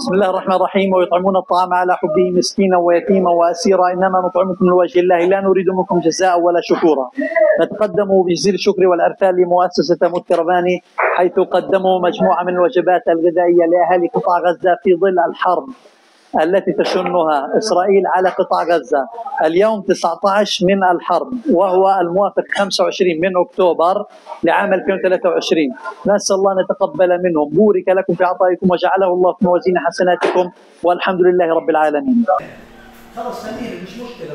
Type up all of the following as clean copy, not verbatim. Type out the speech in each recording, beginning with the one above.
بسم الله الرحمن الرحيم ويطعمون الطعام على حبه مسكينا ويتيما واسيرا انما نطعمكم لوجه الله لا نريد منكم جزاء ولا شكورا. نتقدم بجزيل الشكر والارثال لمؤسسه مترباني حيث قدموا مجموعه من الوجبات الغذائيه لاهالي قطاع غزه في ظل الحرب التي تشنها إسرائيل على قطاع غزة. اليوم 19 من الحرب وهو الموافق 25 من أكتوبر لعام 2023. نسأل الله أن يتقبل منهم. بورك لكم في عطائكم وجعله الله في موازين حسناتكم والحمد لله رب العالمين. خلاص خلينا مش مشكلة.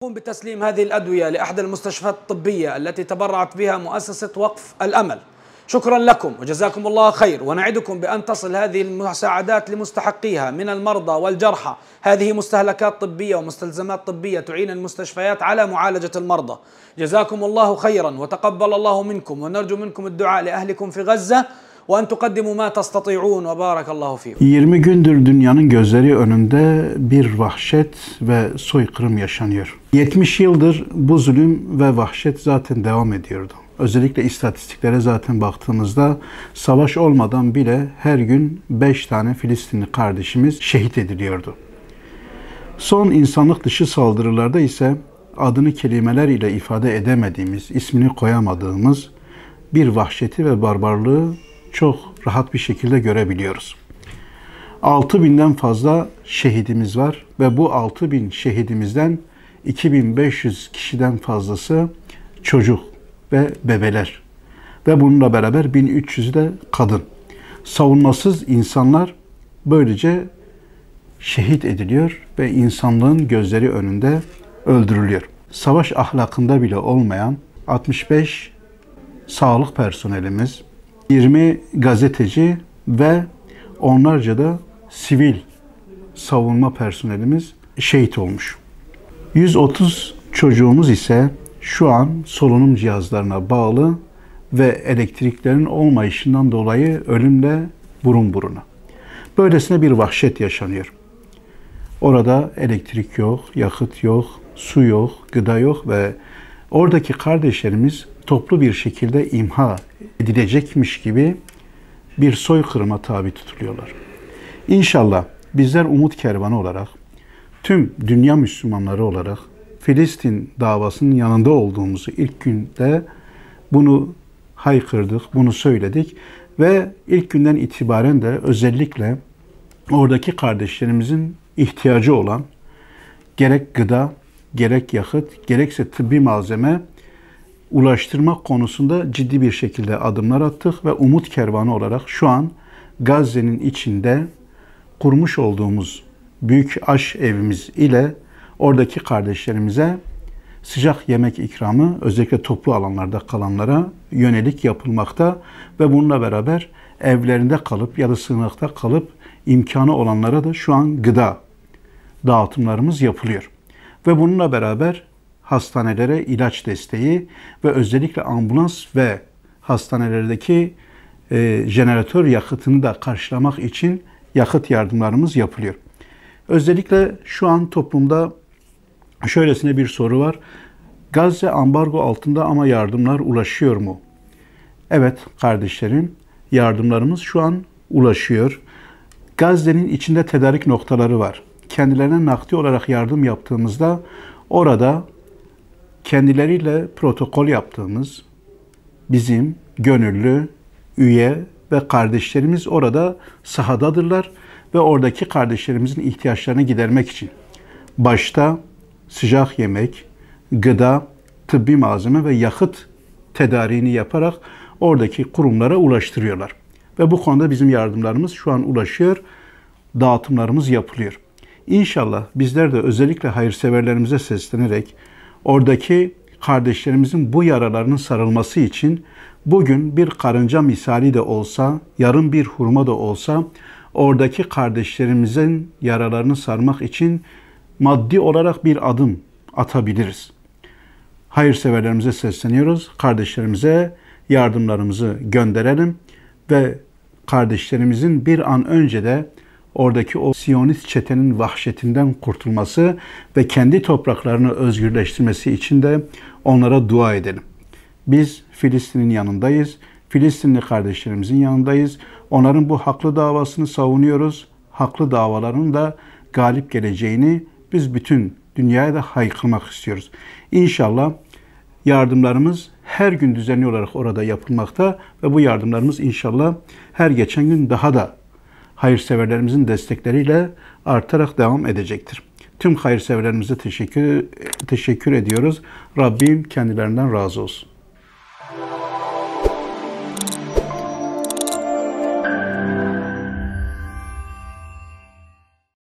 نقوم بتسليم هذه الأدوية لأحد المستشفيات الطبية التي تبرعت بها مؤسسة وقف الأمل. شكرا لكم وجزاكم الله خير، ونعدكم بأن تصل هذه المساعدات لمستحقيها من المرضى والجرحى. هذه مستهلكات طبية ومستلزمات طبية تعين المستشفيات على معالجة المرضى. جزاكم الله خيرا وتقبل الله منكم، ونرجو منكم الدعاء لأهلكم في غزة وأن تقدموا ما تستطيعون وبارك الله فيكم. 20 gündür dünyanın gözleri önünde bir vahşet ve soykırım yaşanıyor. 70 yıldır bu zulüm ve vahşet zaten devam ediyordu. Özellikle istatistiklere zaten baktığımızda savaş olmadan bile her gün 5 tane Filistinli kardeşimiz şehit ediliyordu. Son insanlık dışı saldırılarda ise adını kelimeler ile ifade edemediğimiz, ismini koyamadığımız bir vahşeti ve barbarlığı çok rahat bir şekilde görebiliyoruz. 6000'den fazla şehidimiz var ve bu 6000 şehidimizden 2500 kişiden fazlası çocuk ve bebeler ve bununla beraber 1300'ü de kadın. Savunmasız insanlar böylece şehit ediliyor ve insanlığın gözleri önünde öldürülüyor. Savaş ahlakında bile olmayan 65 sağlık personelimiz, 20 gazeteci ve onlarca da sivil savunma personelimiz şehit olmuş. 130 çocuğumuz ise şu an solunum cihazlarına bağlı ve elektriklerin olmayışından dolayı ölümle burun buruna. Böylesine bir vahşet yaşanıyor. Orada elektrik yok, yakıt yok, su yok, gıda yok ve oradaki kardeşlerimiz toplu bir şekilde imha edilecekmiş gibi bir soykırıma tabi tutuluyorlar. İnşallah bizler umut kervanı olarak, tüm dünya Müslümanları olarak Filistin davasının yanında olduğumuzu ilk günde bunu haykırdık, bunu söyledik ve ilk günden itibaren de özellikle oradaki kardeşlerimizin ihtiyacı olan gerek gıda, gerek yakıt, gerekse tıbbi malzeme ulaştırmak konusunda ciddi bir şekilde adımlar attık ve umut kervanı olarak şu an Gazze'nin içinde kurmuş olduğumuz büyük aş evimiz ile oradaki kardeşlerimize sıcak yemek ikramı özellikle toplu alanlarda kalanlara yönelik yapılmakta ve bununla beraber evlerinde kalıp ya da sığınakta kalıp imkanı olanlara da şu an gıda dağıtımlarımız yapılıyor. Ve bununla beraber hastanelere ilaç desteği ve özellikle ambulans ve hastanelerdeki jeneratör yakıtını da karşılamak için yakıt yardımlarımız yapılıyor. Özellikle şu an toplumda şöylesine bir soru var. Gazze ambargo altında ama yardımlar ulaşıyor mu? Evet kardeşlerim, yardımlarımız şu an ulaşıyor. Gazze'nin içinde tedarik noktaları var. Kendilerine nakdi olarak yardım yaptığımızda orada kendileriyle protokol yaptığımız bizim gönüllü, üye ve kardeşlerimiz orada sahadadırlar ve oradaki kardeşlerimizin ihtiyaçlarını gidermek için başta sıcak yemek, gıda, tıbbi malzeme ve yakıt tedariğini yaparak oradaki kurumlara ulaştırıyorlar. Ve bu konuda bizim yardımlarımız şu an ulaşıyor, dağıtımlarımız yapılıyor. İnşallah bizler de özellikle hayırseverlerimize seslenerek oradaki kardeşlerimizin bu yaralarının sarılması için bugün bir karınca misali de olsa, yarın bir hurma da olsa oradaki kardeşlerimizin yaralarını sarmak için maddi olarak bir adım atabiliriz. Hayırseverlerimize sesleniyoruz. Kardeşlerimize yardımlarımızı gönderelim ve kardeşlerimizin bir an önce de oradaki o Siyonist çetenin vahşetinden kurtulması ve kendi topraklarını özgürleştirmesi için de onlara dua edelim. Biz Filistin'in yanındayız. Filistinli kardeşlerimizin yanındayız. Onların bu haklı davasını savunuyoruz. Haklı davaların da galip geleceğini biz bütün dünyaya da haykırmak istiyoruz. İnşallah yardımlarımız her gün düzenli olarak orada yapılmakta ve bu yardımlarımız inşallah her geçen gün daha da hayırseverlerimizin destekleriyle artarak devam edecektir. Tüm hayırseverlerimize teşekkür ediyoruz. Rabbim kendilerinden razı olsun.